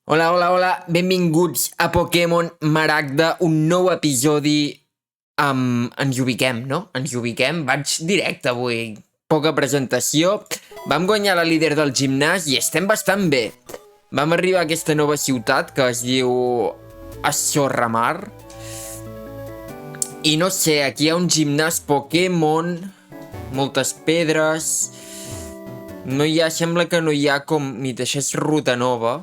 Hola, hola, hola, benvinguts a Pokémon Maragda, un nou episodi amb... Ens hi ubiquem, no? Ens hi ubiquem, vaig directe avui, poca presentació. Vam guanyar la líder del gimnàs i estem bastant bé. Vam arribar a aquesta nova ciutat que es diu Azorramar. I no sé, aquí hi ha un gimnàs Pokémon, moltes pedres... No hi ha, sembla que no hi ha com... Mira, això és ruta nova.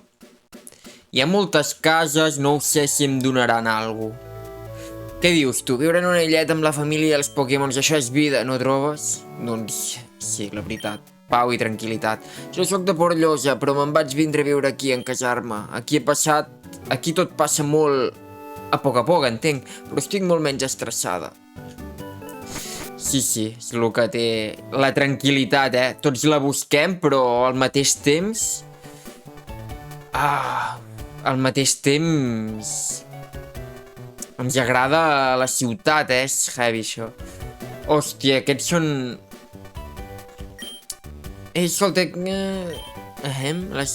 Hi ha moltes cases, no ho sé si em donaran alguna cosa. Què dius tu? Viure en una illeta amb la família i els Pokémons, això és vida, no trobes? Doncs sí, la veritat. Pau i tranquil·litat. Jo sóc de Porllosa, però me'n vaig vindre a viure aquí, en casar-me. Aquí he passat... Aquí tot passa molt... a poc, entenc. Però estic molt menys estressada. Sí, és el que té la tranquil·litat, Tots la busquem, però al mateix temps... Al mateix temps... Ens agrada la ciutat, És heavy, això. Hòstia, aquests són... Escolta... les...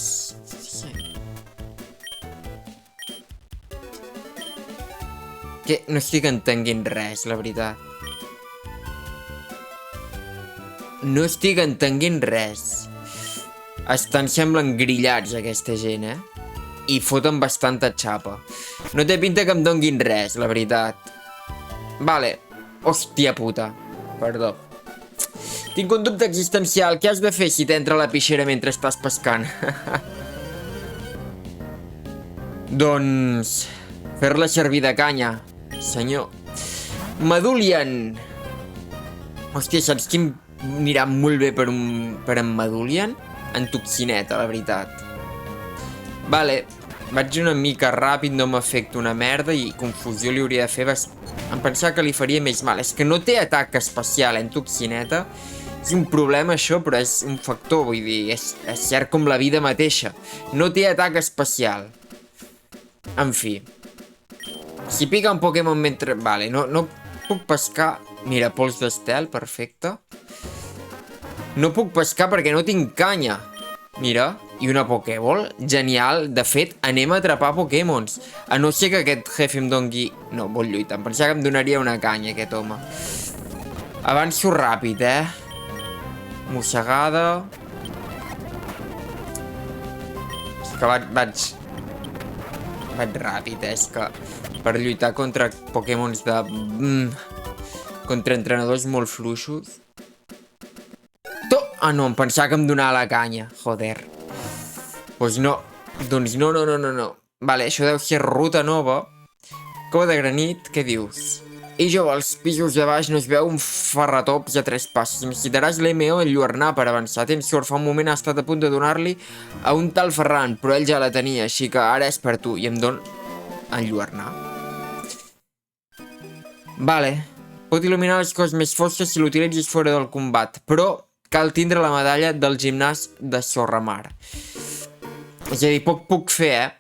Que no estic entenguent res, la veritat. No estic entenguent res. Estan, semblen grillats, aquesta gent, I foten bastanta xapa. No té pinta que em donguin res, la veritat. Vale. Hòstia puta. Perdó. Tinc un dubte existencial. Què has de fer si t'entra la pixera mentre estàs pescant? Doncs... fer-la servir de canya, senyor. Madulian. Hòstia, saps quin anirà molt bé per en Madulian? En Toxineta, la veritat. Vale, vaig una mica ràpid, no m'afecta una merda i confusió li hauria de fer... Em pensava que li faria més mal. És que no té atac especial, en Toxineta. És un problema això, però és un factor, vull dir, és cert com la vida mateixa. No té atac especial. En fi. Si pica un Pokémon mentre... Vale, no puc pescar... Mira, pols d'estel, perfecte. No puc pescar perquè no tinc canya. Mira, i una Pokéball. Genial. De fet, anem a atrapar Pokémons. A no ser que aquest jefe em dongui... No, vol lluitar. Em pensava que em donaria una canya, aquest home. Avanço ràpid, Mossegada. És que vaig ràpid, És que per lluitar contra Pokémons de... contra entrenadors molt fluixos. Ah, no, em pensava que em donava la canya. Joder. Doncs no. Doncs no. Vale, això deu ser ruta nova. Cova de granit, què dius? I jo, als pisos de baix no es veu un ferratops a 3 passos. Necessitaràs l'MO enlluernar per avançar. Temps sort, fa un moment ha estat a punt de donar-li a un tal Ferran, però ell ja la tenia, així que ara és per tu. I em don enlluernar. Vale. Pot il·luminar les coses més fosques si l'utilitzis fora del combat, però cal tindre la medalla del gimnàs de Azorramar. És a dir, poc puc fer,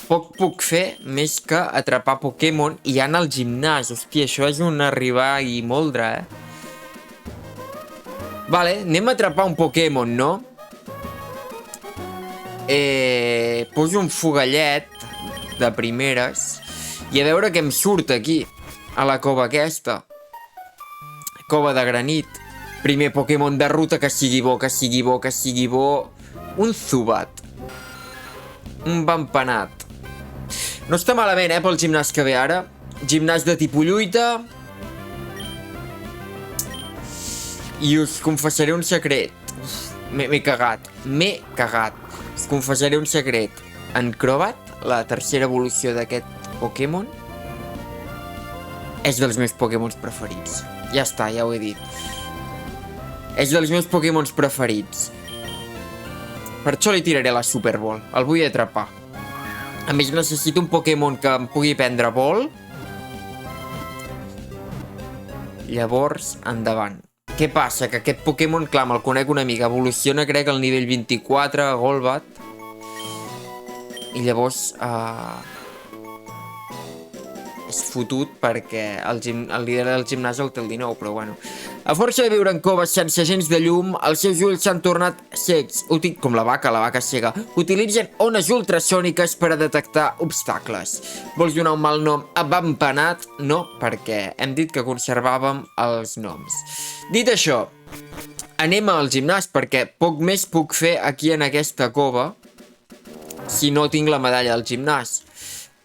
Poc puc fer més que atrapar Pokémon i anar al gimnàs. Hòstia, això és un arribar i moldre, Vale, anem a atrapar un Pokémon, no? Poso un fogallet de primeres i a veure què em surt aquí, a la cova aquesta. Cova de granit. Primer Pokémon de ruta, que sigui bo, que sigui bo, que sigui bo. Un Zubat. Un Vampanat. No està malament, pel gimnàs que ve ara. Gimnàs de tipus lluita. I us confessaré un secret. M'he cagat. Us confessaré un secret. En Crobat, la tercera evolució d'aquest Pokémon, és dels meus Pokémons preferits. Ja està, ja ho he dit. És dels meus Pokémons preferits. Per això li tiraré la Super Ball. El vull atrapar. A més, necessito un Pokémon que em pugui prendre Ball. Llavors, endavant. Què passa? Que aquest Pokémon, clar, me'l conec una mica. Evoluciona, crec, al nivell 24, a Golbat. I llavors... és fotut perquè el líder del gimnàs el té el 19, però bueno. A força de viure en coves sense gens de llum, els seus ulls s'han tornat cecs, com la vaca cega. Utilitzen ones ultrasòniques per a detectar obstacles. Vols donar un mal nom a Vampanat? No, perquè hem dit que conservàvem els noms. Dit això, anem al gimnàs, perquè poc més puc fer aquí en aquesta cova si no tinc la medalla al gimnàs.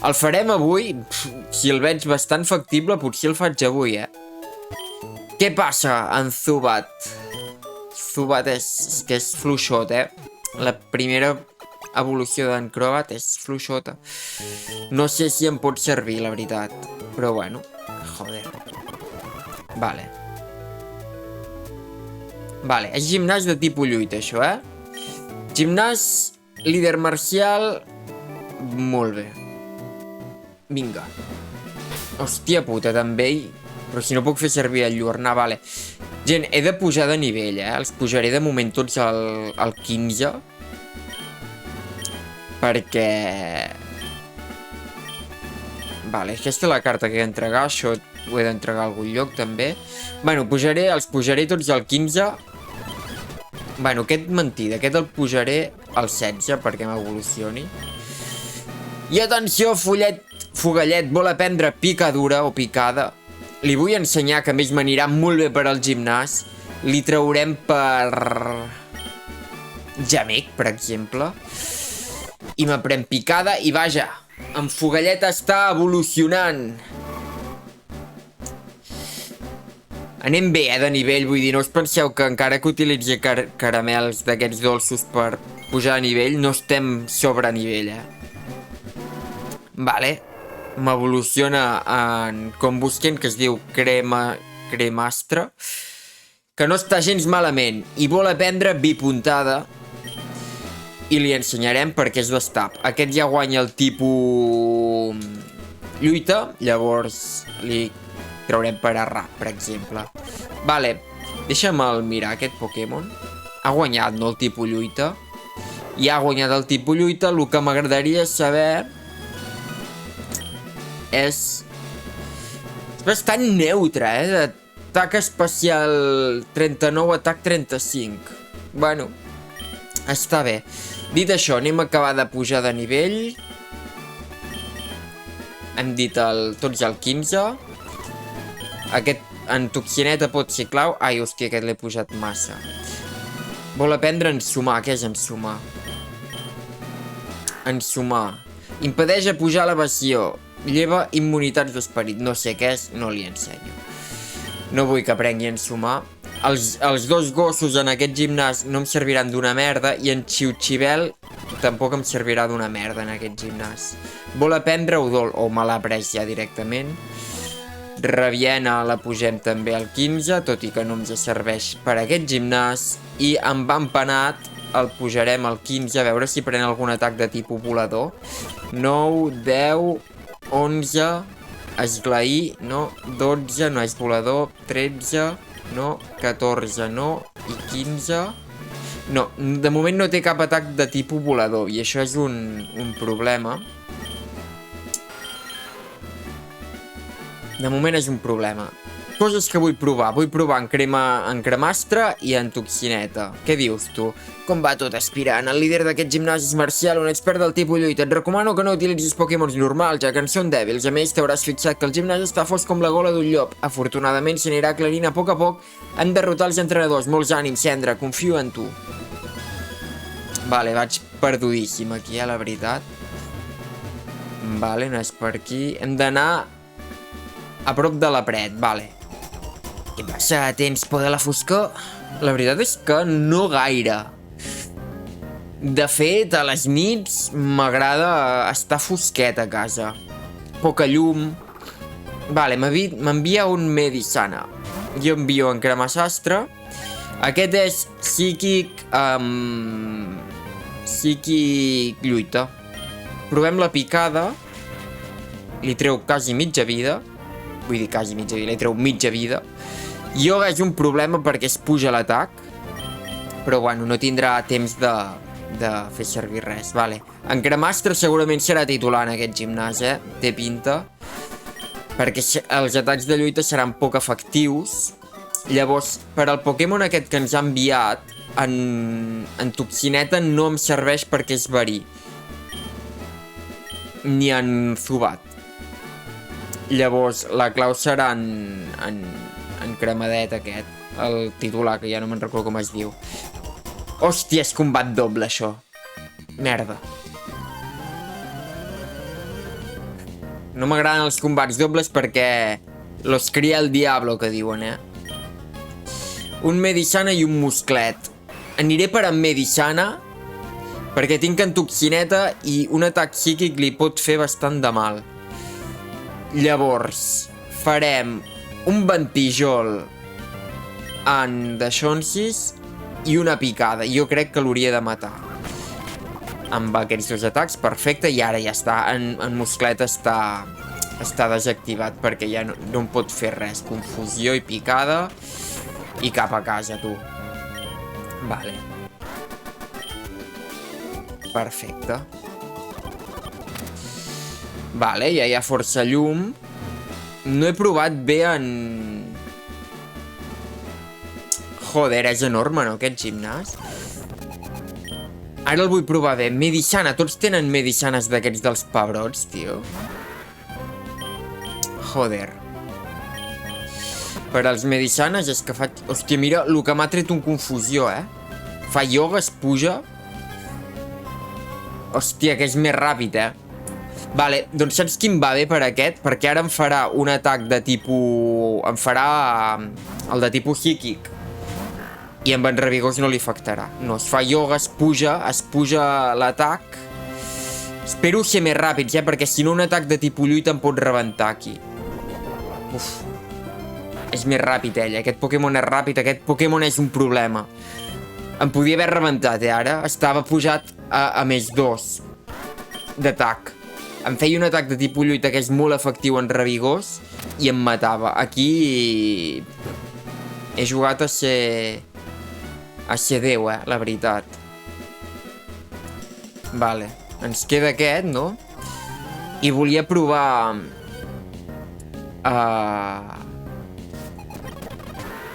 El farem avui? Si el veig bastant factible, potser el faig avui, Què passa en Zubat? Zubat és que és fluixot, La primera evolució d'en Crobat és fluixota. No sé si em pot servir, la veritat. Però bueno, joder. Vale. Vale, és gimnàs de tipus lluita, això, Gimnàs, líder marcial... Molt bé. Vinga. Hòstia puta, també Però si no puc fer servir el llurnar, vale. Gent, he de pujar de nivell, Els pujaré de moment tots al 15. Perquè... Vale, aquesta és la carta que he d'entregar. Això ho he d'entregar a algun lloc, també. Bueno, els pujaré tots al 15. Bueno, aquest mentida. Aquest el pujaré al 16 perquè m'evolucioni. I atenció, Fogallet vol aprendre picadura o picada. Li vull ensenyar que a més m'anirà molt bé per al gimnàs. Li traurem per... Gemec, per exemple. I m'aprèn picada i vaja, en Fogallet està evolucionant. Anem bé, de nivell, vull dir, no us penseu que encara que utilitzi caramels d'aquests dolços per pujar de nivell, no estem sobre nivell, Vale. M'evoluciona en Combusken, que es diu Cremastre, que no està gens malament, i vol aprendre bipuntada, i li ensenyarem perquè és d'estab. Aquest ja guanya el tipus lluita, llavors li traurem per arrap, per exemple. Vale, deixa'm mirar aquest Pokémon. Ha guanyat, no, el tipus lluita. I ha guanyat el tipus lluita, el que m'agradaria saber... És bastant neutre, Atac especial 39, atac 35. Bueno, està bé. Dit això, anem a acabar de pujar de nivell. Hem dit tots al 15. Aquest en Toxineta pot ser clau. Ai, hòstia, aquest l'he pujat massa. Vol aprendre a ensumar. Què és ensumar? Ensumar. Impedeix a pujar l'evasió. Lleva immunitats d'esperit. No sé què és, no li ensenyo. No vull que aprengui a ensumar. Els dos gossos en aquest gimnàs no em serviran d'una merda i en Xiuxivel tampoc em servirà d'una merda en aquest gimnàs. Vol aprendre Udol, o me l'ha pres ja directament. Raviena la pugem també al 15, tot i que no ens serveix per aquest gimnàs. I amb Vampanat el pujarem al 15, a veure si pren algun atac de tipus volador. 9, 10... 11, esglair, no, 12, no és volador, 13, no, 14, no, i 15... No, de moment no té cap atac de tipus volador, i això és un problema. De moment és un problema. Coses que vull provar en Cremastre i en Toxineta. Què dius, tu? Com va tot, aspirant? El líder d'aquest gimnàs és marcial, un expert del tipus lluita. Et recomano que no utilitzis Pokémons normals, ja que en són dèbils. A més, t'hauràs fixat que el gimnàs està fos com la gola d'un llop. Afortunadament, s'anirà aclarint a poc en derrotar els entrenadors. Molts ànims, Cendra, confio en tu. Vale, vaig perdudíssim aquí, la veritat. Vale, no és per aquí. Hem d'anar a prop de la paret, vale. Què passa? Tens por de la foscor? La veritat és que no gaire. De fet, a les nits m'agrada estar fosquet a casa. Poca llum. Vale, m'envia un Medicana. Jo envio en Cremasastre. Aquest és psíquic... psíquic lluita. Provem la picada. Li treu quasi mitja vida. Vull dir quasi mitja vida, li treu mitja vida. Jo és un problema perquè es puja l'atac. Però bueno, no tindrà temps de fer servir res, vale. En Cremastre segurament serà titular en aquest gimnàs, té pinta. Perquè els atacs de lluita seran poc efectius. Llavors, per al Pokémon aquest que ens ha enviat, en Toxineta no em serveix perquè és verí. Ni en Zubat. Llavors, la clau serà en Cremadet aquest. El titular, que ja no me'n recordo com es diu. Hòstia, és combat doble, això. Merda. No m'agraden els combats dobles perquè los cria el diablo, que diuen, Un Medicana i un Musclet. Aniré per en Medicana perquè tinc en Toxineta i un atac psíquic li pot fer bastant de mal. Llavors, farem un Ventijol en Daixonsis i una picada. Jo crec que l'hauria de matar. Amb aquests dos atacs, perfecte, i ara ja està. En Musclet està desactivat perquè ja no em pot fer res. Confusió i picada i cap a casa, tu. Vale. Perfecte. Vale, ja hi ha força llum. No he provat bé en... Joder, és enorme, no, aquest gimnàs? Ara el vull provar bé. Medicana, tots tenen Medicanes d'aquests dels pebrots, tio. Joder. Per als Medicanes és que faig... Hòstia, mira, el que m'ha tret un confusió, Fa ioga, es puja. Hòstia, que és més ràpid, Vale, doncs saps quin va bé per aquest? Perquè ara em farà un atac de tipus... Em farà el de tipus psíquic. I amb en Revigós no li afectarà. No, es fa ioga, es puja l'atac. Espero ser més ràpids, perquè si no un atac de tipus lluita em pot rebentar aquí. Uf. És més ràpid, ell. Aquest Pokémon és ràpid, aquest Pokémon és un problema. Em podia haver rebentat, ara. Estava pujat a més 2 d'atac. Em feia un atac de tipus lluita que és molt efectiu en Revigós i em matava. Aquí he jugat a ser Déu, la veritat. Vale. Ens queda aquest, no? I volia provar...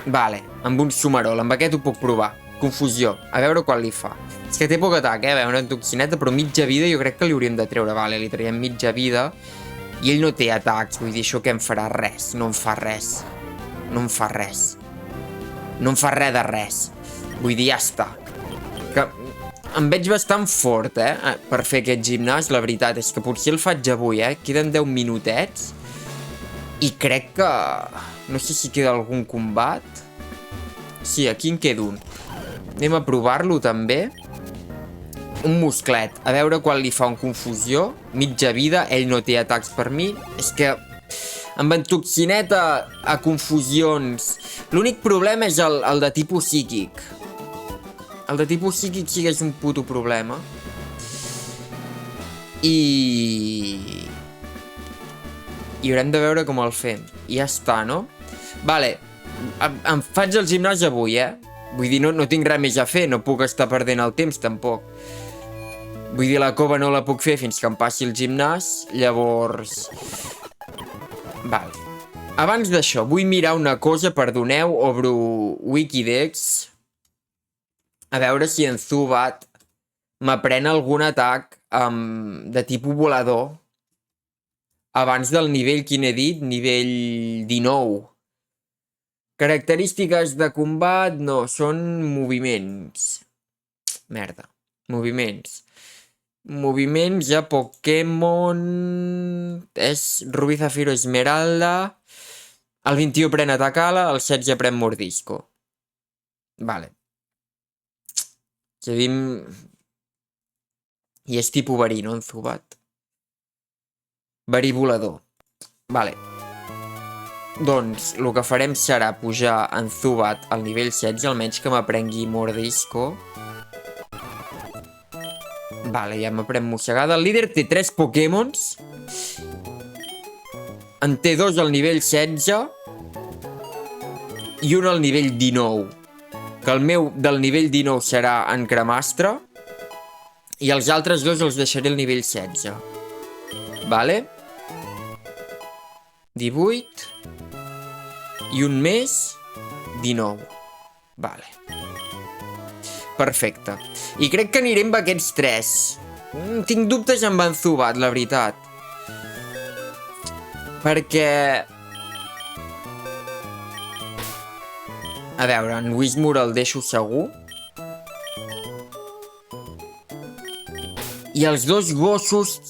Vale, amb un Sumarol. Amb aquest ho puc provar. Confusió. A veure quan li fa. És que té poc atac, a veure, una Toxineta, però mitja vida jo crec que li hauríem de treure. Vale, li traiem mitja vida. I ell no té atacs, vull dir, això què em farà? Res. No em fa res. No em fa res. No em fa res de res. Vull dir, ja està. Que em veig bastant fort, per fer aquest gimnàs. La veritat és que potser el faig avui, Queden 10 minutets. I crec que... No sé si queda algun combat. Sí, aquí en queda un. Anem a provar-lo, també. Un Musclet. A veure quan li fa un confusió. Mitja vida. Ell no té atacs per mi. És que... Amb en Toxineta a confusions... L'únic problema és el de tipus psíquic. El de tipus psíquic sí que és un puto problema. I haurem de veure com el fem. I ja està, no? Vale. Em faig el gimnàs avui, Vull dir, no tinc res més a fer. No puc estar perdent el temps, tampoc. Vull dir, la cova no la puc fer fins que em passi el gimnàs. Llavors... Vale. Abans d'això, vull mirar una cosa, perdoneu, obro Wikidex. A veure si en Zubat m'aprèn algun atac de tipus volador abans del nivell, quin he dit? Nivell 19. Característiques de combat, no, són moviments. Merda. Moviments. Moviments, ja Pokémon... És Rubí, Zafiro, Esmeralda... El 21 pren Atacala, el 16 pren Mordisco. Vale. Seguim... I és tipus verí, no, en Zubat? Verí volador. Vale. Doncs, el que farem serà pujar en Zubat al nivell 16, almenys que m'aprengui Mordisco. Vale, ja m'aprèn mossegada. El líder té 3 Pokémons. En té 2 al nivell 16 i un al nivell 19. Que el meu del nivell 19 serà en Cremastre i els altres 2 els deixaré al nivell 16. Vale? 18 i un més 19. Vale. Perfecte. I crec que anirem amb aquests 3. Tinc dubtes amb en Zubat, la veritat. Perquè... A veure, en Whismur el deixo segur. I els 2 gossos...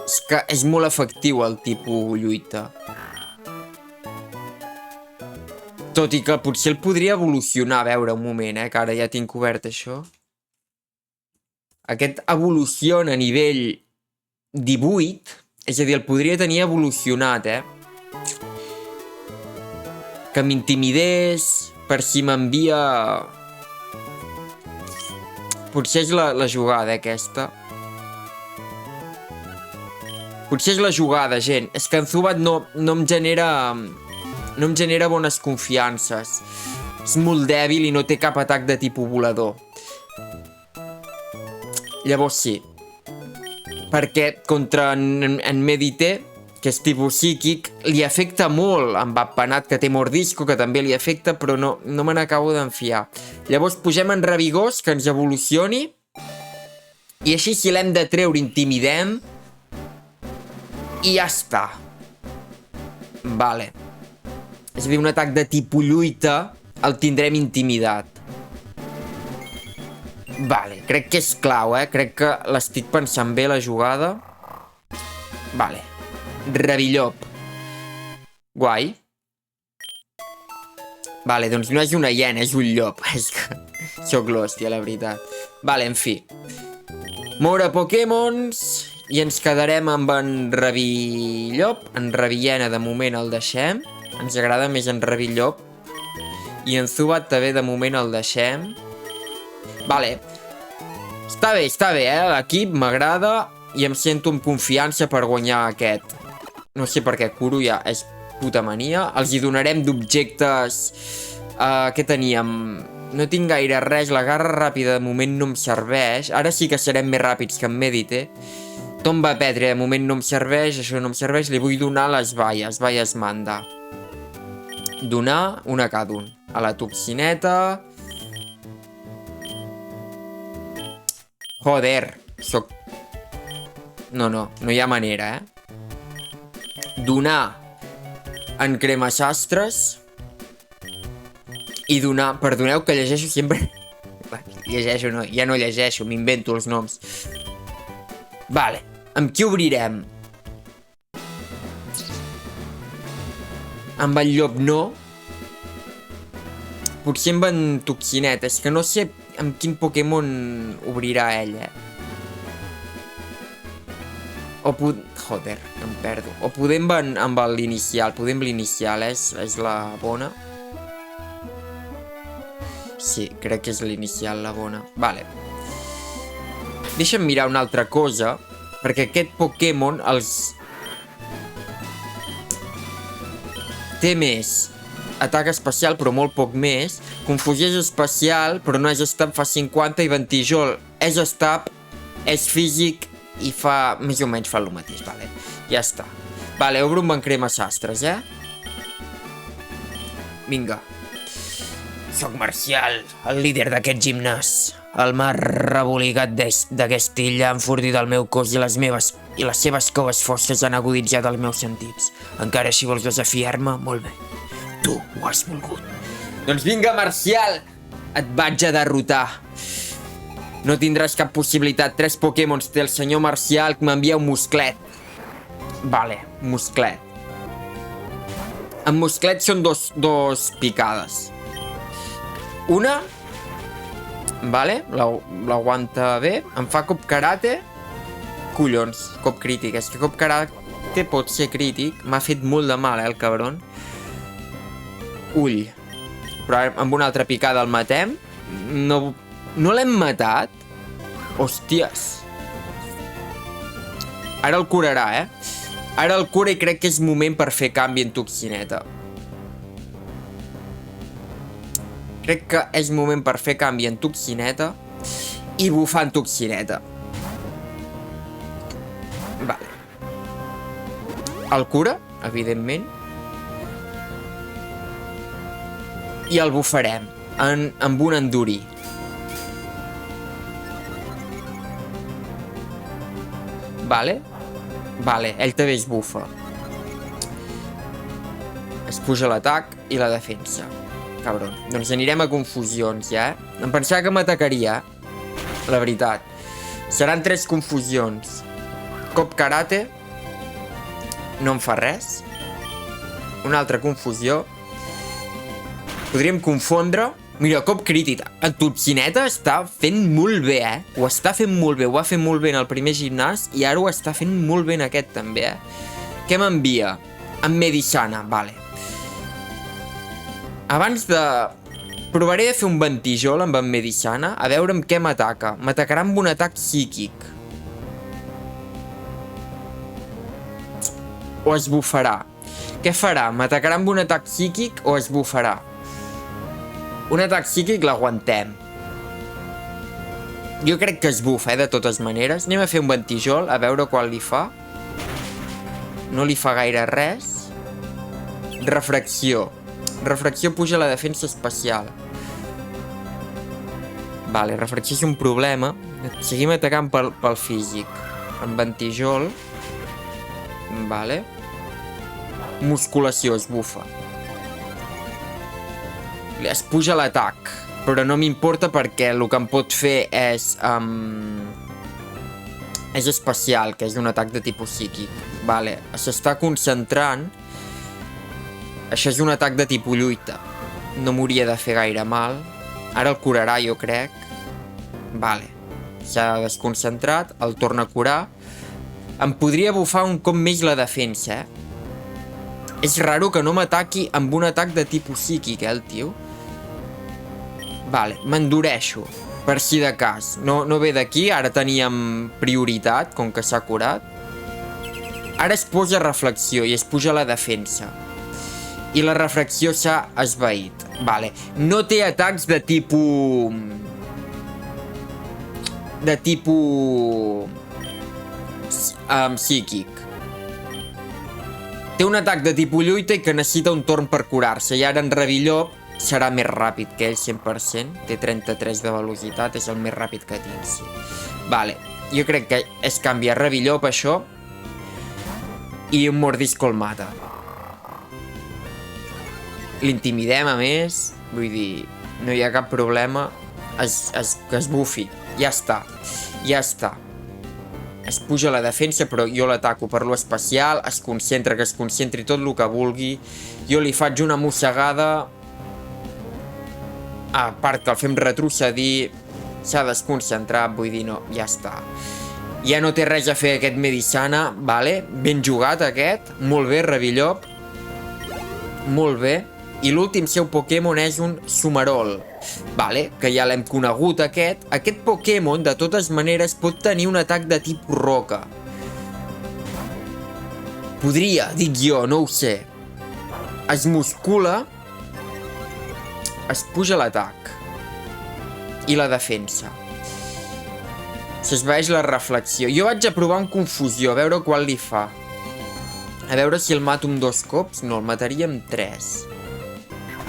És que és molt efectiu el tipus lluita. Tot i que potser el podria evolucionar. A veure, un moment, que ara ja tinc obert això. Aquest evoluciona a nivell 18. És a dir, el podria tenir evolucionat, Que m'intimidés, per si m'envia... Potser és la jugada, aquesta. Potser és la jugada, gent. És que en Zubat no em genera... No em genera bones confiances. És molt dèbil i no té cap atac de tipus volador. Llavors sí. Perquè contra en Medite, que és tipus psíquic, li afecta molt amb Appanat, que té mordisco, que també li afecta, però no me n'acabo d'enfiar. Llavors posem en Rabigós, que ens evolucioni. I així, si l'hem de treure, intimidem. I ja està. Vale. És a dir, un atac de tipus lluita el tindrem intimidat. Vale, crec que és clau, Crec que l'estic pensant bé, la jugada. Vale. Rabillop. Guai. Vale, doncs no és una hiena, és un llop. És que sóc l'hòstia, la veritat. Vale, en fi. Moure Pokémons. I ens quedarem amb en Rabillop. En Rabillena, de moment, el deixem. Ens agrada més en Rabillop. I en Zubat també, de moment, el deixem. Vale. Està bé, L'equip m'agrada i em sento amb confiança per guanyar aquest. No sé per què Kuro ja és puta mania. Els hi donarem d'objectes... Què teníem? No tinc gaire res. La garra ràpida de moment no em serveix. Ara sí que serem més ràpids que en Medite. Tomba Petre de moment no em serveix. Això no em serveix. Li vull donar les baies. Baies manda. Donar una cada un. A la toxineta. Joder. Soc... No hi ha manera, Donar en Cremasastres. I donar... Perdoneu que llegeixo sempre... Llegeixo, no, ja no llegeixo, m'invento els noms. Vale, amb qui obrirem? Amb el llop no. Potser amb en Toxinet. És que no sé amb quin Pokémon obrirà ell, Joder, em perdo. O podem amb l'inicial. Podem l'inicial, és la bona. Sí, crec que és l'inicial la bona. Vale. Deixa'm mirar una altra cosa. Perquè aquest Pokémon té més atac especial, però molt poc més. Confusió és especial, però no és stab, fa 50. I Ventijol és stab, és físic i fa... Més o menys fa el mateix, vale. Ja està. Vale, obro amb en Cremasastres, Vinga. Soc Marcial, el líder d'aquest gimnàs. El mar reboligat d'aquesta illa ha enfortit el meu cos i les seves coves fosques han aguditzat els meus sentits. Encara si vols desafiar-me, molt bé. Tu ho has volgut. Doncs vinga, Marcial! Et vaig a derrotar. No tindràs cap possibilitat. 3 Pokémons té el senyor Marcial que m'envia un Musclet. Vale, Musclet. En Musclet són dos picades. Una... Vale, l'aguanta bé. Em fa cop karate. Collons, cop crític. És que cop karate pot ser crític. M'ha fet molt de mal, el cabron. Ull. Però amb una altra picada el matem. No l'hem matat? Hòsties. Ara el curarà, Ara el cura i crec que és moment per fer canvi en Toxineta. Crec que és moment per fer canvi en Toxineta i bufar en Toxineta. Vale. El cura, evidentment. I el bufarem amb un endurí. Vale? Vale, ell també es bufa. Es puja l'atac i la defensa. Cabron. Doncs anirem a confusions, ja, Em pensava que m'atacaria, la veritat. Seran 3 confusions. Cop karate. No em fa res. Una altra confusió. Podríem confondre. Mira, cop crític. El Totxineta està fent molt bé, Ho està fent molt bé. Ho va fer molt bé en el primer gimnàs i ara ho està fent molt bé en aquest també, Què m'envia? Amb Medicana, vale. Abans de... Provaré de fer un ventijol amb en Medicana, a veure amb què m'ataca. M'atacarà amb un atac psíquic. O es bufarà. Què farà? M'atacarà amb un atac psíquic o es bufarà? Un atac psíquic l'aguantem. Jo crec que es bufa, de totes maneres. Anem a fer un ventijol, a veure qual li fa. No li fa gaire res. Refracció. Refracció puja la defensa especial. Vale, refracció és un problema. Seguim atacant pel físic. Amb ventijol. Vale. Musculació, es bufa. Es puja l'atac, però no m'importa perquè el que em pot fer és especial, que és un atac de tipus psíquic. Vale, s'està concentrant. Això és un atac de tipus lluita. No m'hauria de fer gaire mal. Ara el curarà, jo crec. Vale, s'ha desconcentrat, el torna a curar. Em podria bufar un cop més la defensa, És raro que no m'ataqui amb un atac de tipus psíquic, el tio. Vale, m'endureixo, per si de cas. No ve d'aquí, ara teníem prioritat, com que s'ha curat. Ara es posa reflexió i es puja la defensa. I la refracció s'ha esvaït. Vale, no té atacs de tipus... psíquic. Té un atac de tipus lluita i que necessita un torn per curar-se. I ara en Revillop serà més ràpid que ell, 100%. Té 33 de velocitat, és el més ràpid que tinc, sí. Vale, jo crec que es canvia Revillop, això. I un mordisco el mata. L'intimidem, a més. Vull dir, no hi ha cap problema. Que es bufi. Ja està. Ja està. Es puja la defensa, però jo l'ataco per lo especial. Es concentra, que es concentri tot el que vulgui. Jo li faig una mossegada. A part que el fem retrocedir. S'ha desconcentrat, vull dir, no, ja està. Ja no té res a fer aquest Medicana, vale? Ben jugat aquest. Molt bé, Revillop. Molt bé. I l'últim seu Pokémon és un Sumarol. Vale, que ja l'hem conegut aquest. Aquest Pokémon, de totes maneres, pot tenir un atac de tipus roca. Podria, dic jo, no ho sé. Es muscula. Es puja l'atac. I la defensa. S'esvaeix la reflexió. Jo vaig a provar un confusió, a veure qual li fa. A veure si el mato amb 2 cops. No, el mataria amb 3.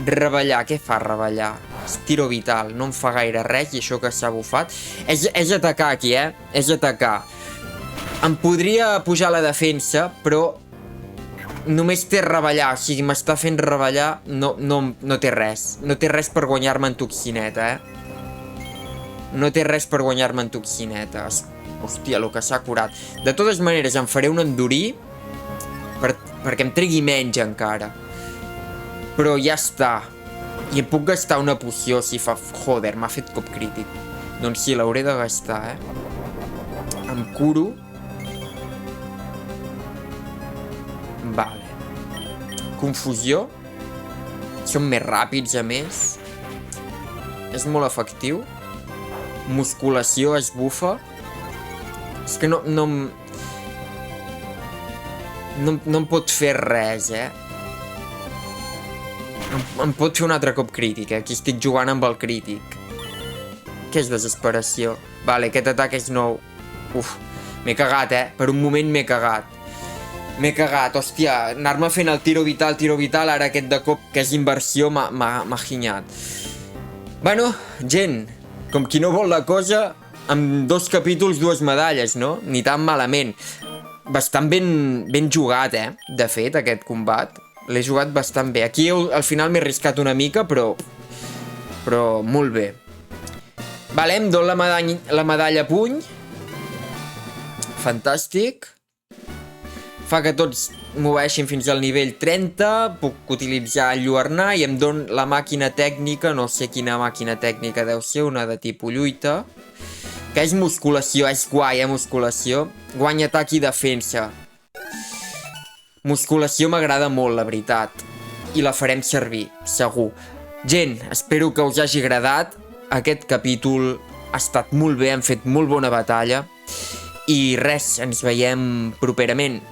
Reballar, què fa reballar? Estiro vital, no em fa gaire res. I això que s'ha bufat. És atacar aquí, És atacar. Em podria pujar la defensa, però només té reballar. O sigui, m'està fent reballar. No té res. No té res per guanyar-me en Totxineta, No té res per guanyar-me en Totxineta. Hòstia, el que s'ha curat. De totes maneres, em faré un endurí perquè em tregui menys encara. Però ja està. I em puc gastar una poció si fa... Joder, m'ha fet cop crític. Doncs sí, l'hauré de gastar, Em curo. Vale. Confusió. Són més ràpids, a més. És molt efectiu. Musculació, es bufa. És que no em pot fer res, Em pot fer un altre cop crític, Aquí estic jugant amb el crític. Què és desesperació? Vale, aquest atac és nou. Uf, m'he cagat, Per un moment m'he cagat. M'he cagat, hòstia, anar-me fent el tiro vital, ara aquest de cop que és inversió m'ha ginyat. Bueno, gent, com qui no vol la cosa, amb 2 capítols, 2 medalles, no? Ni tan malament. Bastant ben jugat, de fet, aquest combat. L'he jugat bastant bé. Aquí al final m'he arriscat una mica, però molt bé. Vale, em dono la medalla a puny. Fantàstic. Fa que tots m'obeeixin fins al nivell 30, puc utilitzar enlluernar i em don la màquina tècnica, no sé quina màquina tècnica deu ser, una de tipus lluita, que és musculació, és guai, musculació. Guanya atac i defensa. Musculació m'agrada molt, la veritat, i la farem servir, segur. Gent, espero que us hagi agradat. Aquest capítol ha estat molt bé, hem fet molt bona batalla. I res, ens veiem properament.